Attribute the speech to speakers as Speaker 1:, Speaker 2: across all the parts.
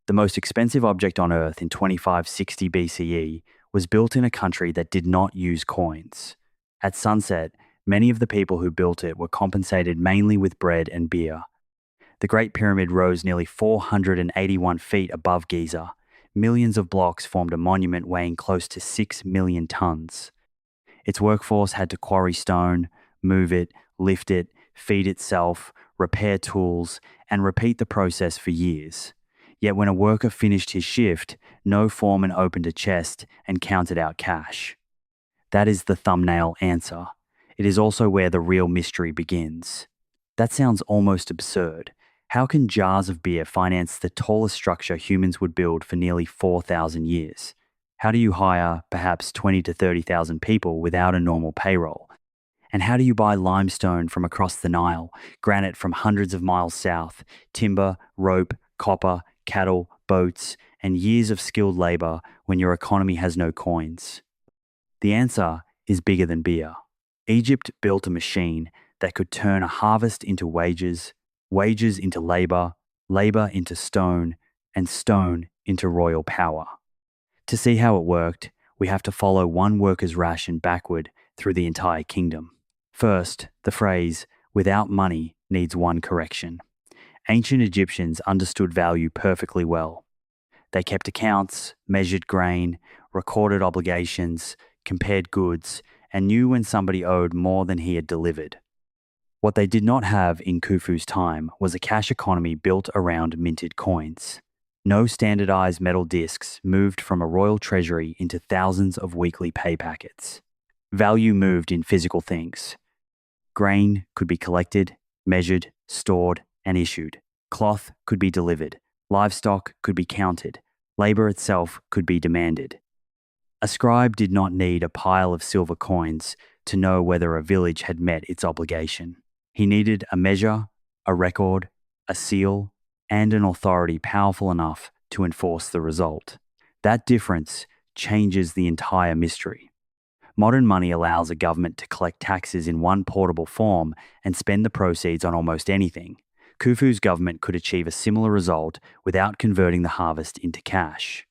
Speaker 1: The most expensive object on Earth in 2560 BCE was built in a country that did not use coins. At sunset, many of the people who built it were compensated mainly with bread and beer. The Great Pyramid rose nearly 481 feet above Giza. Millions of blocks formed a monument weighing close to 6 million tons. Its workforce had to quarry stone, move it, lift it, feed itself, repair tools, and repeat the process for years. Yet when a worker finished his shift, no foreman opened a chest and counted out cash. That is the thumbnail answer. It is also where the real mystery begins. That sounds almost absurd. How can jars of beer finance the tallest structure humans would build for nearly 4,000 years? How do you hire perhaps 20 to 30,000 people without a normal payroll? And how do you buy limestone from across the Nile, granite from hundreds of miles south, timber, rope, copper, cattle, boats, and years of skilled labor when your economy has no coins? The answer is bigger than beer. Egypt built a machine that could turn a harvest into wages, wages into labor, labor into stone, and stone into royal power. To see how it worked, we have to follow one worker's ration backward through the entire kingdom. First, the phrase, "without money," needs one correction. Ancient Egyptians understood value perfectly well. They kept accounts, measured grain, recorded obligations, compared goods, and knew when somebody owed more than he had delivered. What they did not have in Khufu's time was a cash economy built around minted coins. No standardized metal discs moved from a royal treasury into thousands of weekly pay packets. Value moved in physical things. Grain could be collected, measured, stored, and issued. Cloth could be delivered. Livestock could be counted. Labor itself could be demanded. A scribe did not need a pile of silver coins to know whether a village had met its obligation. He needed a measure, a record, a seal, and an authority powerful enough to enforce the result. That difference changes the entire mystery. Modern money allows a government to collect taxes in one portable form and spend the proceeds on almost anything. Khufu's government could achieve a similar result without converting the harvest into cash.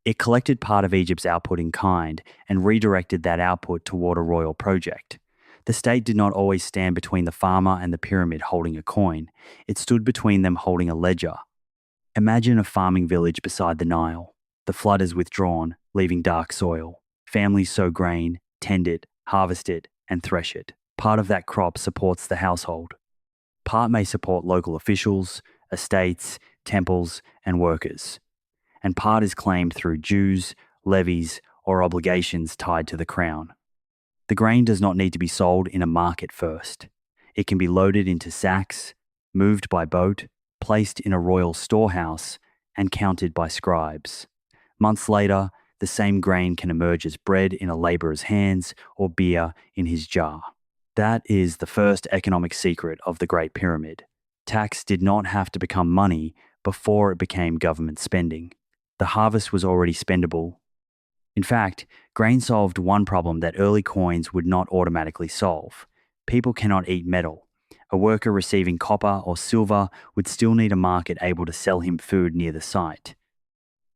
Speaker 1: It collected part of Egypt's output in kind and redirected that output toward a royal project. The state did not always stand between the farmer and the pyramid holding a coin. It stood between them holding a ledger. Imagine a farming village beside the Nile. The flood is withdrawn, leaving dark soil. Families sow grain, tend it, harvest it, and thresh it. Part of that crop supports the household. Part may support local officials, estates, temples, and workers. And part is claimed through dues, levies, or obligations tied to the crown. The grain does not need to be sold in a market first. It can be loaded into sacks, moved by boat, placed in a royal storehouse, and counted by scribes. Months later, the same grain can emerge as bread in a laborer's hands or beer in his jar. That is the first economic secret of the Great Pyramid. Tax did not have to become money before it became government spending. The harvest was already spendable. In fact, grain solved one problem that early coins would not automatically solve. People cannot eat metal. A worker receiving copper or silver would still need a market able to sell him food near the site.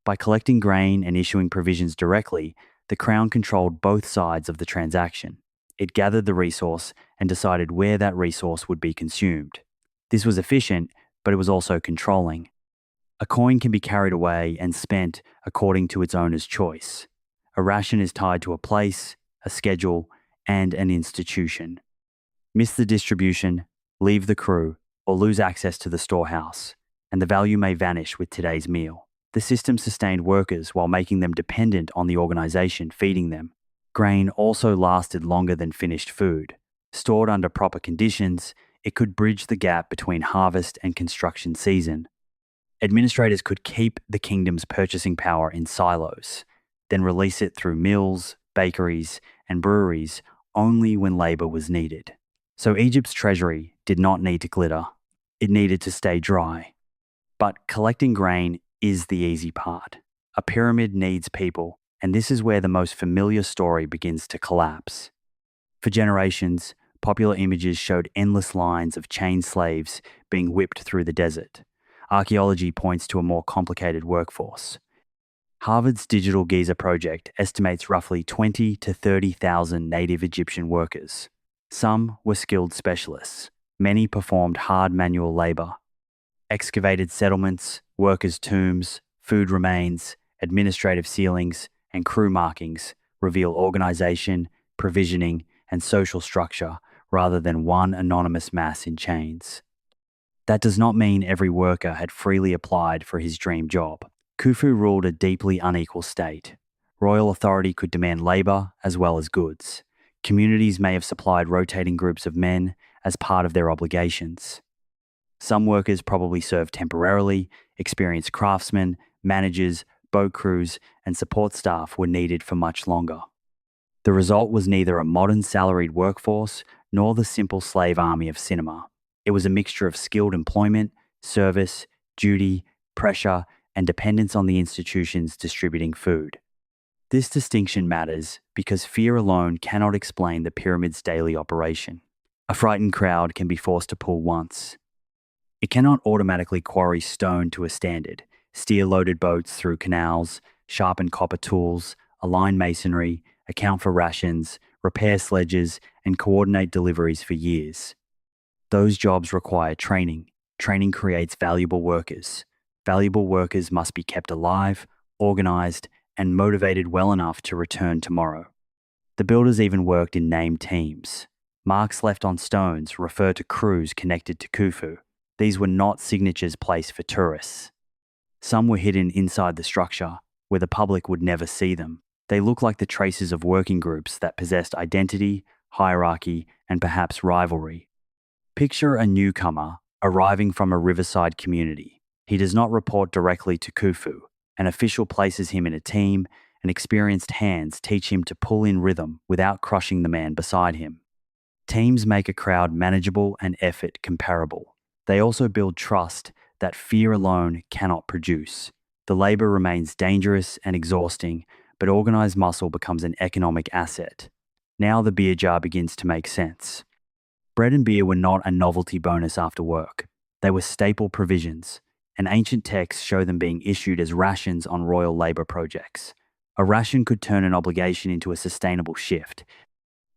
Speaker 1: By collecting grain and issuing provisions directly, the crown controlled both sides of the transaction. It gathered the resource and decided where that resource would be consumed. This was efficient, but it was also controlling. A coin can be carried away and spent according to its owner's choice. A ration is tied to a place, a schedule, and an institution. Miss the distribution, leave the crew, or lose access to the storehouse, and the value may vanish with today's meal. The system sustained workers while making them dependent on the organization feeding them. Grain also lasted longer than finished food. Stored under proper conditions, it could bridge the gap between harvest and construction season. Administrators could keep the kingdom's purchasing power in silos, then release it through mills, bakeries, and breweries only when labor was needed. So Egypt's treasury did not need to glitter. It needed to stay dry. But collecting grain is the easy part. A pyramid needs people, and this is where the most familiar story begins to collapse. For generations, popular images showed endless lines of chained slaves being whipped through the desert. archaeology points to a more complicated workforce. Harvard's Digital Giza project estimates roughly 20 to 30,000 native Egyptian workers. Some were skilled specialists. Many performed hard manual labor. Excavated settlements, workers' tombs, food remains, administrative ceilings, and crew markings reveal organization, provisioning, and social structure rather than one anonymous mass in chains. That does not mean every worker had freely applied for his dream job. Khufu ruled a deeply unequal state. Royal authority could demand labor as well as goods. Communities may have supplied rotating groups of men as part of their obligations. Some workers probably served temporarily, experienced craftsmen, managers, boat crews, and support staff were needed for much longer. The result was neither a modern salaried workforce nor the simple slave army of cinema. It was a mixture of skilled employment, service, duty, pressure, and dependence on the institutions distributing food. This distinction matters because fear alone cannot explain the pyramid's daily operation. A frightened crowd can be forced to pull once. It cannot automatically quarry stone to a standard, steer loaded boats through canals, sharpen copper tools, align masonry, account for rations, repair sledges, and coordinate deliveries for years. Those jobs require training. Training creates valuable workers. Valuable workers must be kept alive, organized, and motivated well enough to return tomorrow. The builders even worked in named teams. Marks left on stones refer to crews connected to Khufu. These were not signatures placed for tourists. Some were hidden inside the structure, where the public would never see them. They look like the traces of working groups that possessed identity, hierarchy, and perhaps rivalry. Picture a newcomer arriving from a riverside community. He does not report directly to Khufu. An official places him in a team, and experienced hands teach him to pull in rhythm without crushing the man beside him. Teams make a crowd manageable and effort comparable. They also build trust that fear alone cannot produce. The labor remains dangerous and exhausting, but organized muscle becomes an economic asset. Now the beer jar begins to make sense. Bread and beer were not a novelty bonus after work. They were staple provisions, and ancient texts show them being issued as rations on royal labor projects. A ration could turn an obligation into a sustainable shift.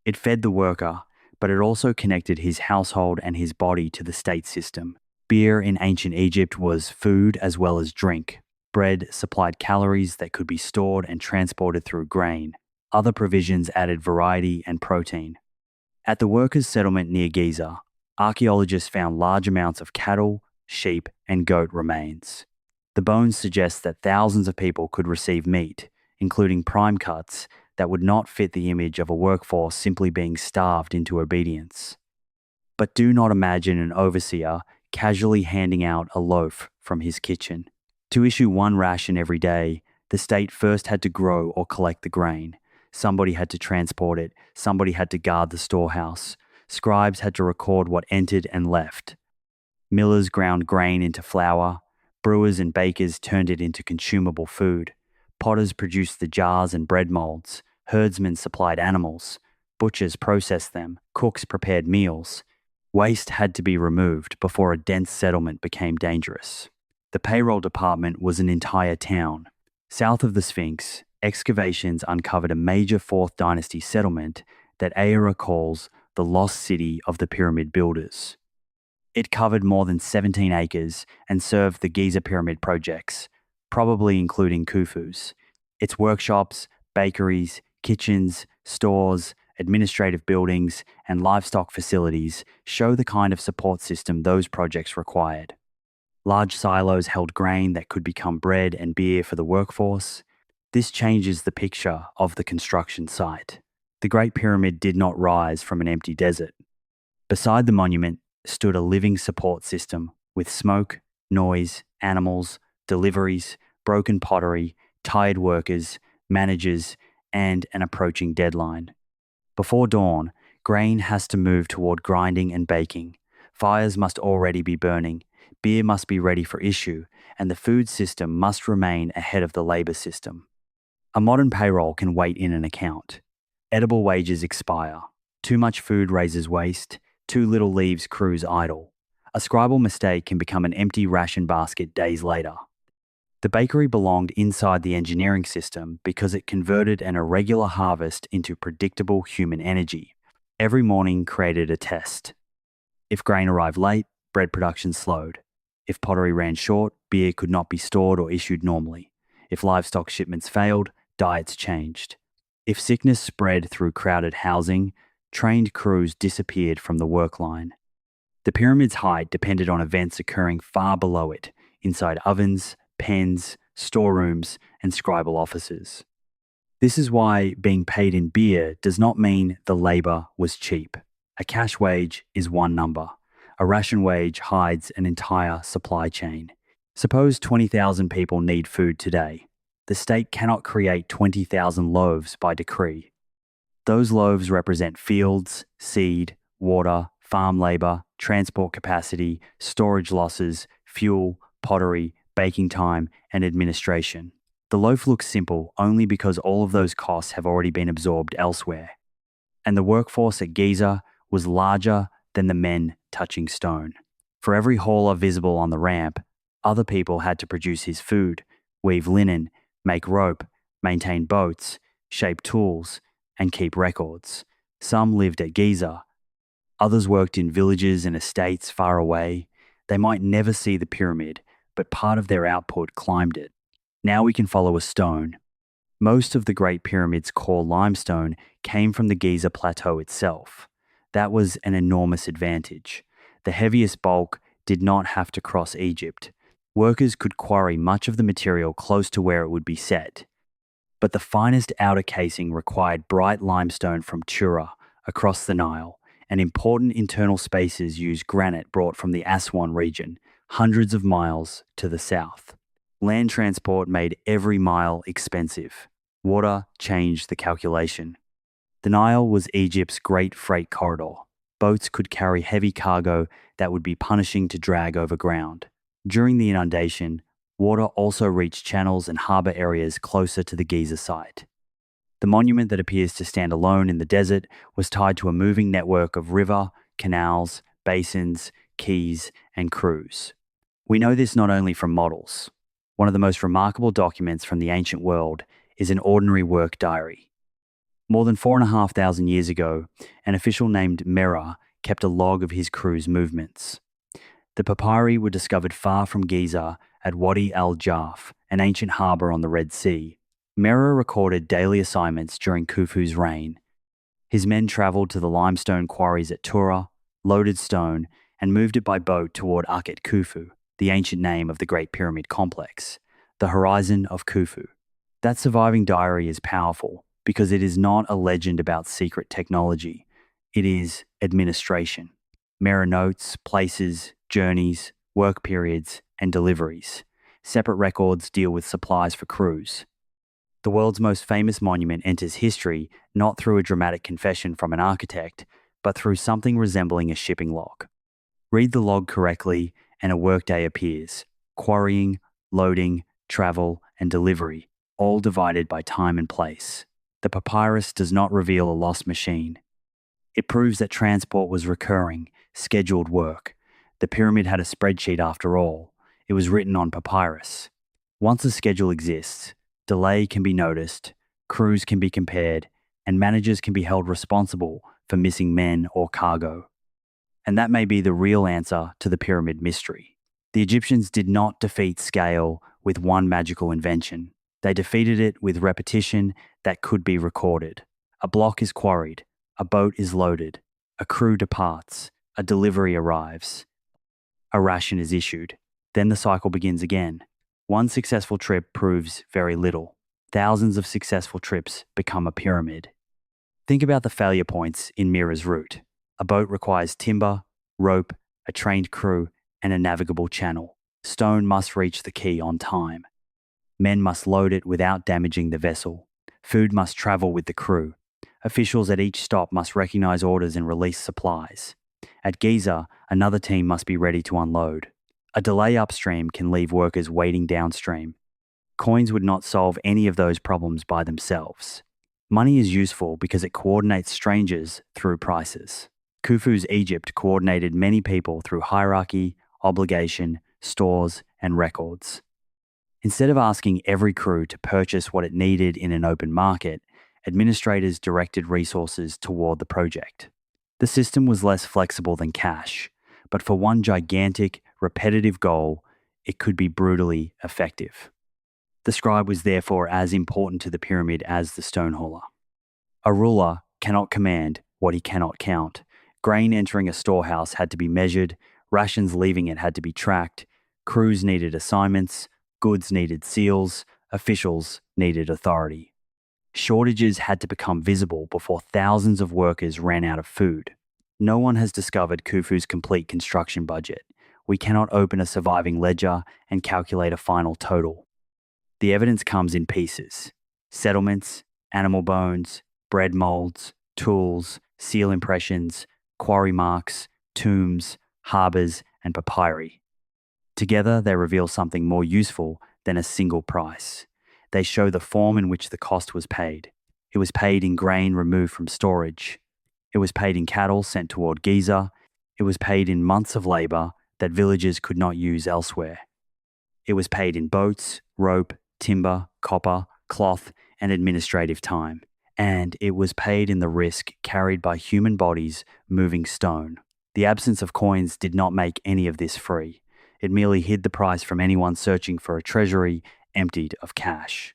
Speaker 1: It fed the worker, but it also connected his household and his body to the state system. Beer in ancient Egypt was food as well as drink. Bread supplied calories that could be stored and transported through grain. Other provisions added variety and protein. At the workers' settlement near Giza, archaeologists found large amounts of cattle, sheep, and goat remains. The bones suggest that thousands of people could receive meat, including prime cuts, that would not fit the image of a workforce simply being starved into obedience. But do not imagine an overseer casually handing out a loaf from his kitchen. To issue one ration every day, the state first had to grow or collect the grain. Somebody had to transport it, somebody had to guard the storehouse. Scribes had to record what entered and left. Millers ground grain into flour. Brewers and bakers turned it into consumable food. Potters produced the jars and bread molds. Herdsmen supplied animals. Butchers processed them. Cooks prepared meals. Waste had to be removed before a dense settlement became dangerous. The payroll department was an entire town. South of the Sphinx, excavations uncovered a major 4th dynasty settlement that Ayera calls the lost city of the pyramid builders. It covered more than 17 acres and served the Giza pyramid projects, probably including Khufu's. Its workshops, bakeries, kitchens, stores, administrative buildings, and livestock facilities show the kind of support system those projects required. Large silos held grain that could become bread and beer for the workforce. This changes the picture of the construction site. The Great Pyramid did not rise from an empty desert. Beside the monument stood a living support system with smoke, noise, animals, deliveries, broken pottery, tired workers, managers, and an approaching deadline. Before dawn, grain has to move toward grinding and baking. Fires must already be burning. Beer must be ready for issue, and the food system must remain ahead of the labor system. A modern payroll can wait in an account. Edible wages expire. Too much food raises waste. Too little leaves crews idle. A scribal mistake can become an empty ration basket days later. The bakery belonged inside the engineering system because it converted an irregular harvest into predictable human energy. Every morning created a test. If grain arrived late, bread production slowed. If pottery ran short, beer could not be stored or issued normally. If livestock shipments failed, diets changed. If sickness spread through crowded housing, trained crews disappeared from the work line. The pyramid's height depended on events occurring far below it, inside ovens, pens, storerooms, and scribal offices. This is why being paid in beer does not mean the labor was cheap. A cash wage is one number. A ration wage hides an entire supply chain. Suppose 20,000 people need food today. The state cannot create 20,000 loaves by decree. Those loaves represent fields, seed, water, farm labor, transport capacity, storage losses, fuel, pottery, baking time, and administration. The loaf looks simple only because all of those costs have already been absorbed elsewhere. And the workforce at Giza was larger than the men touching stone. For every hauler visible on the ramp, other people had to produce his food, weave linen, make rope, maintain boats, shape tools, and keep records. Some lived at Giza. Others worked in villages and estates far away. They might never see the pyramid, but part of their output climbed it. Now we can follow a stone. Most of the Great Pyramid's core limestone came from the Giza Plateau itself. That was an enormous advantage. The heaviest bulk did not have to cross Egypt. Workers could quarry much of the material close to where it would be set. But the finest outer casing required bright limestone from Tura, across the Nile, and important internal spaces used granite brought from the Aswan region, hundreds of miles to the south. Land transport made every mile expensive. Water changed the calculation. The Nile was Egypt's great freight corridor. Boats could carry heavy cargo that would be punishing to drag over ground. During the inundation, water also reached channels and harbour areas closer to the Giza site. The monument that appears to stand alone in the desert was tied to a moving network of river, canals, basins, quays, and crews. We know this not only from models. One of the most remarkable documents from the ancient world is an ordinary work diary. More than 4,500 years ago, an official named Mera kept a log of his crew's movements. The papyri were discovered far from Giza at Wadi al-Jarf, an ancient harbour on the Red Sea. Mera recorded daily assignments during Khufu's reign. His men travelled to the limestone quarries at Tura, loaded stone, and moved it by boat toward Akhet Khufu, the ancient name of the Great Pyramid complex, the horizon of Khufu. That surviving diary is powerful because it is not a legend about secret technology. It is administration. Mera notes, places, journeys, work periods, and deliveries. Separate records deal with supplies for crews. The world's most famous monument enters history not through a dramatic confession from an architect, but through something resembling a shipping log. Read the log correctly, and a workday appears. Quarrying, loading, travel, and delivery, all divided by time and place. The papyrus does not reveal a lost machine. It proves that transport was recurring, scheduled work. The pyramid had a spreadsheet after all. It was written on papyrus. Once a schedule exists, delay can be noticed, crews can be compared, and managers can be held responsible for missing men or cargo. And that may be the real answer to the pyramid mystery. The Egyptians did not defeat scale with one magical invention. They defeated it with repetition that could be recorded. A block is quarried, a boat is loaded, a crew departs, a delivery arrives, a ration is issued. Then the cycle begins again. One successful trip proves very little. Thousands of successful trips become a pyramid. Think about the failure points in Mira's route. A boat requires timber, rope, a trained crew, and a navigable channel. Stone must reach the quay on time. Men must load it without damaging the vessel. Food must travel with the crew. Officials at each stop must recognize orders and release supplies. At Giza, another team must be ready to unload. A delay upstream can leave workers waiting downstream. Coins would not solve any of those problems by themselves. Money is useful because it coordinates strangers through prices. Khufu's Egypt coordinated many people through hierarchy, obligation, stores, and records. Instead of asking every crew to purchase what it needed in an open market, administrators directed resources toward the project. The system was less flexible than cash, but for one gigantic, repetitive goal, it could be brutally effective. The scribe was therefore as important to the pyramid as the stone hauler. A ruler cannot command what he cannot count. Grain entering a storehouse had to be measured, rations leaving it had to be tracked, crews needed assignments, goods needed seals, officials needed authority. Shortages had to become visible before thousands of workers ran out of food. No one has discovered Khufu's complete construction budget. We cannot open a surviving ledger and calculate a final total. The evidence comes in pieces: settlements, animal bones, bread molds, tools, seal impressions, quarry marks, tombs, harbours, and papyri. Together, they reveal something more useful than a single price. They show the form in which the cost was paid. It was paid in grain removed from storage. It was paid in cattle sent toward Giza. It was paid in months of labour that villagers could not use elsewhere. It was paid in boats, rope, timber, copper, cloth, and administrative time. And it was paid in the risk carried by human bodies moving stone. The absence of coins did not make any of this free. It merely hid the price from anyone searching for a treasury emptied of cash.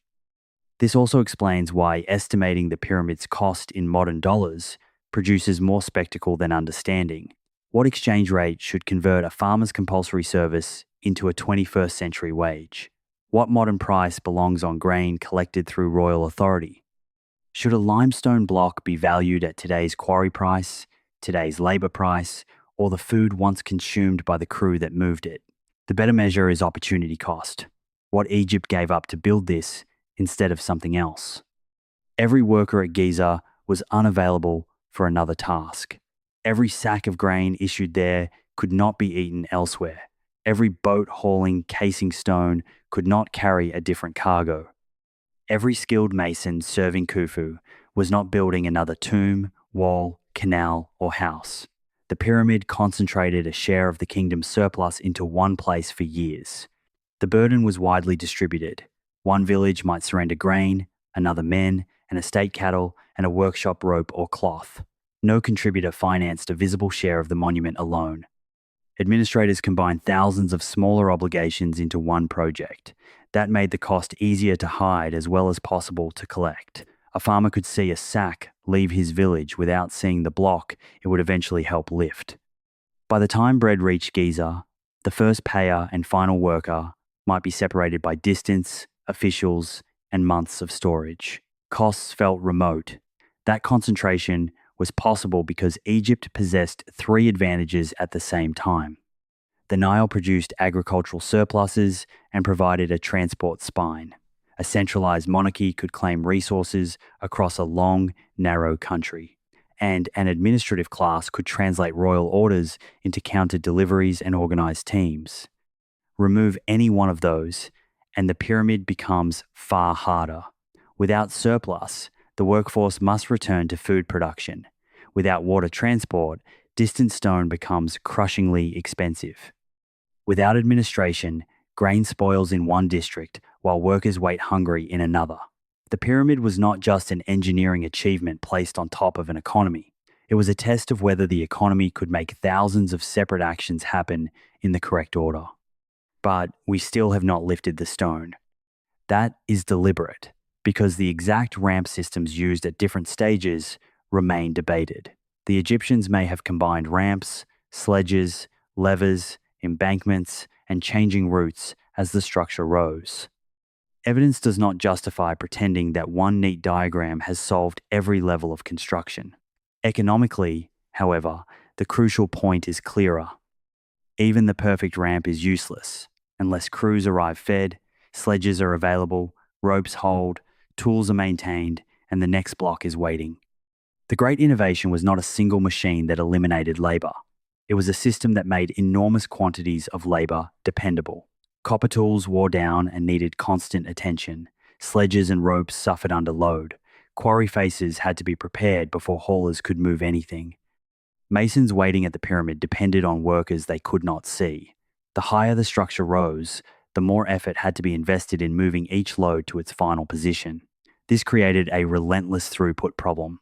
Speaker 1: This also explains why estimating the pyramid's cost in modern dollars produces more spectacle than understanding. What exchange rate should convert a farmer's compulsory service into a 21st century wage? What modern price belongs on grain collected through royal authority? Should a limestone block be valued at today's quarry price, today's labour price, or the food once consumed by the crew that moved it? The better measure is opportunity cost. What Egypt gave up to build this instead of something else. Every worker at Giza was unavailable for another task. Every sack of grain issued there could not be eaten elsewhere. Every boat hauling casing stone could not carry a different cargo. Every skilled mason serving Khufu was not building another tomb, wall, canal, or house. The pyramid concentrated a share of the kingdom's surplus into one place for years. The burden was widely distributed. One village might surrender grain, another men, and estate cattle, and a workshop rope or cloth. No contributor financed a visible share of the monument alone. Administrators combined thousands of smaller obligations into one project. That made the cost easier to hide as well as possible to collect. A farmer could see a sack leave his village without seeing the block it would eventually help lift. By the time bread reached Giza, the first payer and final worker might be separated by distance, officials, and months of storage. Costs felt remote. That concentration was possible because Egypt possessed three advantages at the same time. The Nile produced agricultural surpluses and provided a transport spine. A centralized monarchy could claim resources across a long, narrow country. And an administrative class could translate royal orders into counter deliveries and organized teams. Remove any one of those, and the pyramid becomes far harder. Without surplus, the workforce must return to food production. Without water transport, distant stone becomes crushingly expensive. Without administration, grain spoils in one district while workers wait hungry in another. The pyramid was not just an engineering achievement placed on top of an economy. It was a test of whether the economy could make thousands of separate actions happen in the correct order. But we still have not lifted the stone. That is deliberate, because the exact ramp systems used at different stages remain debated. The Egyptians may have combined ramps, sledges, levers, embankments, and changing routes as the structure rose. Evidence does not justify pretending that one neat diagram has solved every level of construction. Economically, however, the crucial point is clearer. Even the perfect ramp is useless unless crews arrive fed, sledges are available, ropes hold, tools are maintained, and the next block is waiting. The great innovation was not a single machine that eliminated labour. It was a system that made enormous quantities of labour dependable. Copper tools wore down and needed constant attention. Sledges and ropes suffered under load. Quarry faces had to be prepared before haulers could move anything. Masons waiting at the pyramid depended on workers they could not see. The higher the structure rose, the more effort had to be invested in moving each load to its final position. This created a relentless throughput problem.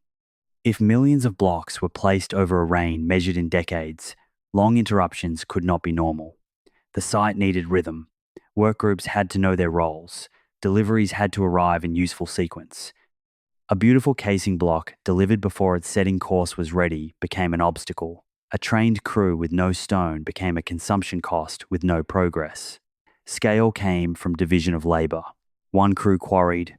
Speaker 1: If millions of blocks were placed over a reign measured in decades, long interruptions could not be normal. The site needed rhythm. Work groups had to know their roles. Deliveries had to arrive in useful sequence. A beautiful casing block, delivered before its setting course was ready, became an obstacle. A trained crew with no stone became a consumption cost with no progress. Scale came from division of labour. One crew quarried,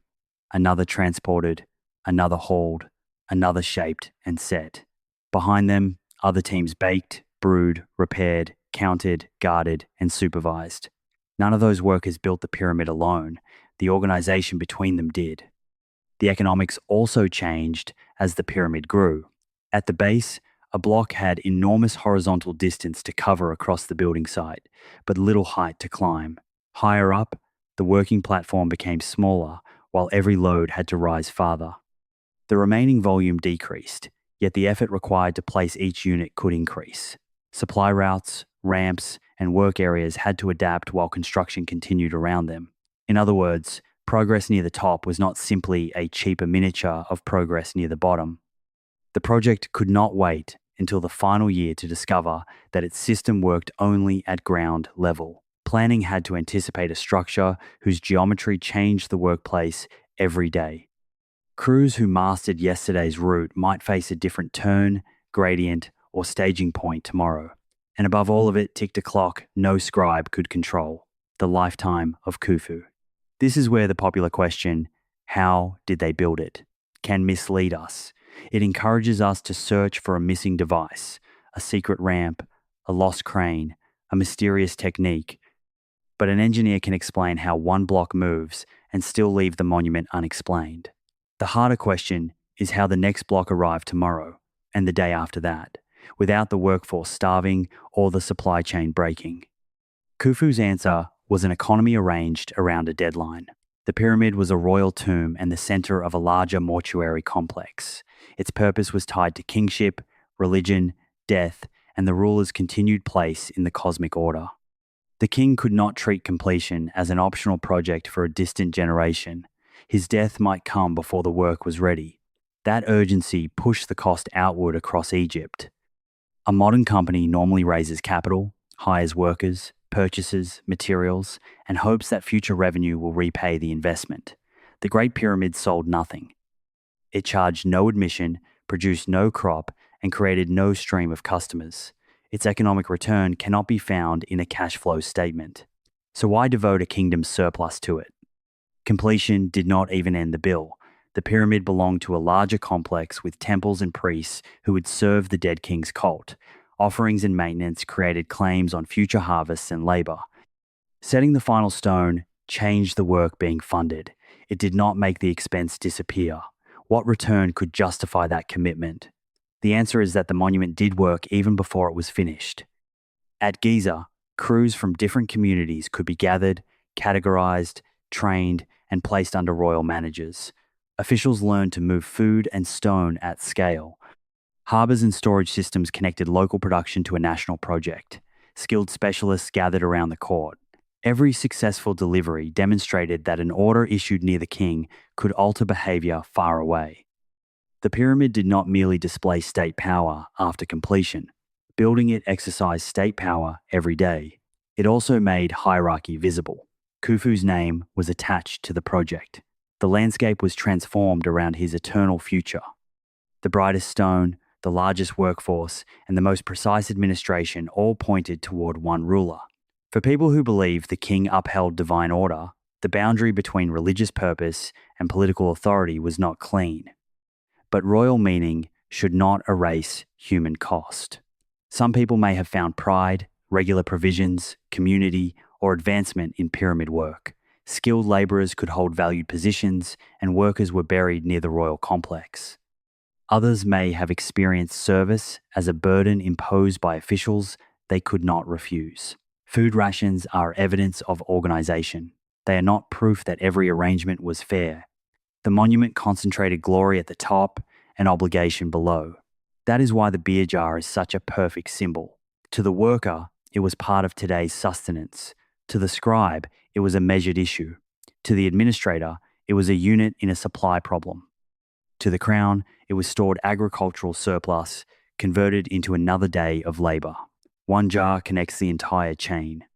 Speaker 1: another transported, another hauled, another shaped and set. Behind them, other teams baked, brewed, repaired, counted, guarded, and supervised. None of those workers built the pyramid alone. The organisation between them did. The economics also changed as the pyramid grew. At the base, a block had enormous horizontal distance to cover across the building site, but little height to climb. Higher up, the working platform became smaller, while every load had to rise farther. The remaining volume decreased, yet the effort required to place each unit could increase. Supply routes, ramps, and work areas had to adapt while construction continued around them. In other words, progress near the top was not simply a cheaper miniature of progress near the bottom. The project could not wait until the final year to discover that its system worked only at ground level. Planning had to anticipate a structure whose geometry changed the workplace every day. Crews who mastered yesterday's route might face a different turn, gradient, or staging point tomorrow. And above all of it ticked a clock no scribe could control: the lifetime of Khufu. This is where the popular question, how did they build it, can mislead us. It encourages us to search for a missing device, a secret ramp, a lost crane, a mysterious technique. But an engineer can explain how one block moves and still leave the monument unexplained. The harder question is how the next block arrived tomorrow and the day after that, without the workforce starving or the supply chain breaking. Khufu's answer was an economy arranged around a deadline. The pyramid was a royal tomb and the center of a larger mortuary complex. Its purpose was tied to kingship, religion, death, and the ruler's continued place in the cosmic order. The king could not treat completion as an optional project for a distant generation. His death might come before the work was ready. That urgency pushed the cost outward across Egypt. A modern company normally raises capital, hires workers, purchases materials, and hopes that future revenue will repay the investment. The Great Pyramid sold nothing. It charged no admission, produced no crop, and created no stream of customers. Its economic return cannot be found in a cash flow statement. So why devote a kingdom's surplus to it? Completion did not even end the bill. The pyramid belonged to a larger complex with temples and priests who would serve the dead king's cult. Offerings and maintenance created claims on future harvests and labor. Setting the final stone changed the work being funded. It did not make the expense disappear. What return could justify that commitment? The answer is that the monument did work even before it was finished. At Giza, crews from different communities could be gathered, categorized, trained, and placed under royal managers. Officials learned to move food and stone at scale. Harbours and storage systems connected local production to a national project. Skilled specialists gathered around the court. Every successful delivery demonstrated that an order issued near the king could alter behaviour far away. The pyramid did not merely display state power after completion. Building it exercised state power every day. It also made hierarchy visible. Khufu's name was attached to the project. The landscape was transformed around his eternal future. The brightest stone, the largest workforce, and the most precise administration all pointed toward one ruler. For people who believe the king upheld divine order, the boundary between religious purpose and political authority was not clean. But royal meaning should not erase human cost. Some people may have found pride, regular provisions, community, or advancement in pyramid work. Skilled labourers could hold valued positions, and workers were buried near the royal complex. Others may have experienced service as a burden imposed by officials they could not refuse. Food rations are evidence of organisation. They are not proof that every arrangement was fair. The monument concentrated glory at the top and obligation below. That is why the beer jar is such a perfect symbol. To the worker, it was part of today's sustenance. To the scribe, it was a measured issue. To the administrator, it was a unit in a supply problem. To the crown, it was stored agricultural surplus, converted into another day of labour. One jar connects the entire chain.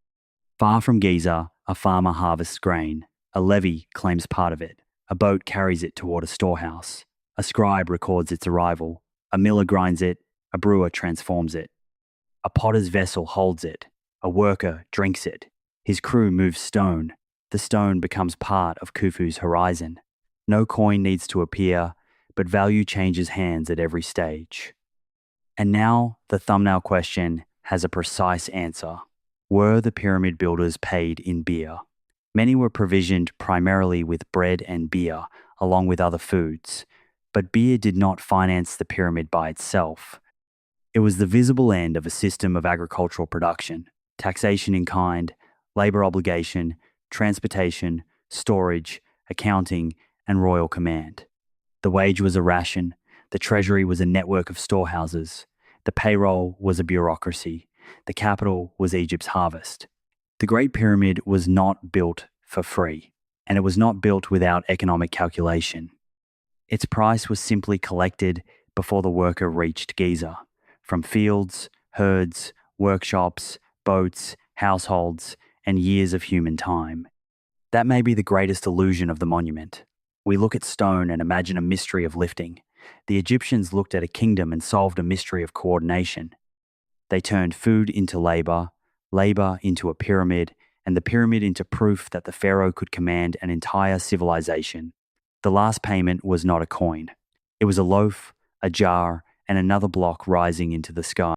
Speaker 1: Far from Giza, a farmer harvests grain. A levy claims part of it. A boat carries it toward a storehouse. A scribe records its arrival. A miller grinds it. A brewer transforms it. A potter's vessel holds it. A worker drinks it. His crew moves stone. The stone becomes part of Khufu's horizon. No coin needs to appear, but value changes hands at every stage. And now, the thumbnail question has a precise answer. Were the pyramid builders paid in beer? Many were provisioned primarily with bread and beer, along with other foods. But beer did not finance the pyramid by itself. It was the visible end of a system of agricultural production: taxation in kind, labour obligation, transportation, storage, accounting, and royal command. The wage was a ration. The treasury was a network of storehouses. The payroll was a bureaucracy. The capital was Egypt's harvest. The Great Pyramid was not built for free, and it was not built without economic calculation. Its price was simply collected before the worker reached Giza, from fields, herds, workshops, boats, households, and years of human time. That may be the greatest illusion of the monument. We look at stone and imagine a mystery of lifting. The Egyptians looked at a kingdom and solved a mystery of coordination. They turned food into labor into a pyramid, and the pyramid into proof that the pharaoh could command an entire civilization. The last payment was not a coin. It was a loaf, a jar, and another block rising into the sky.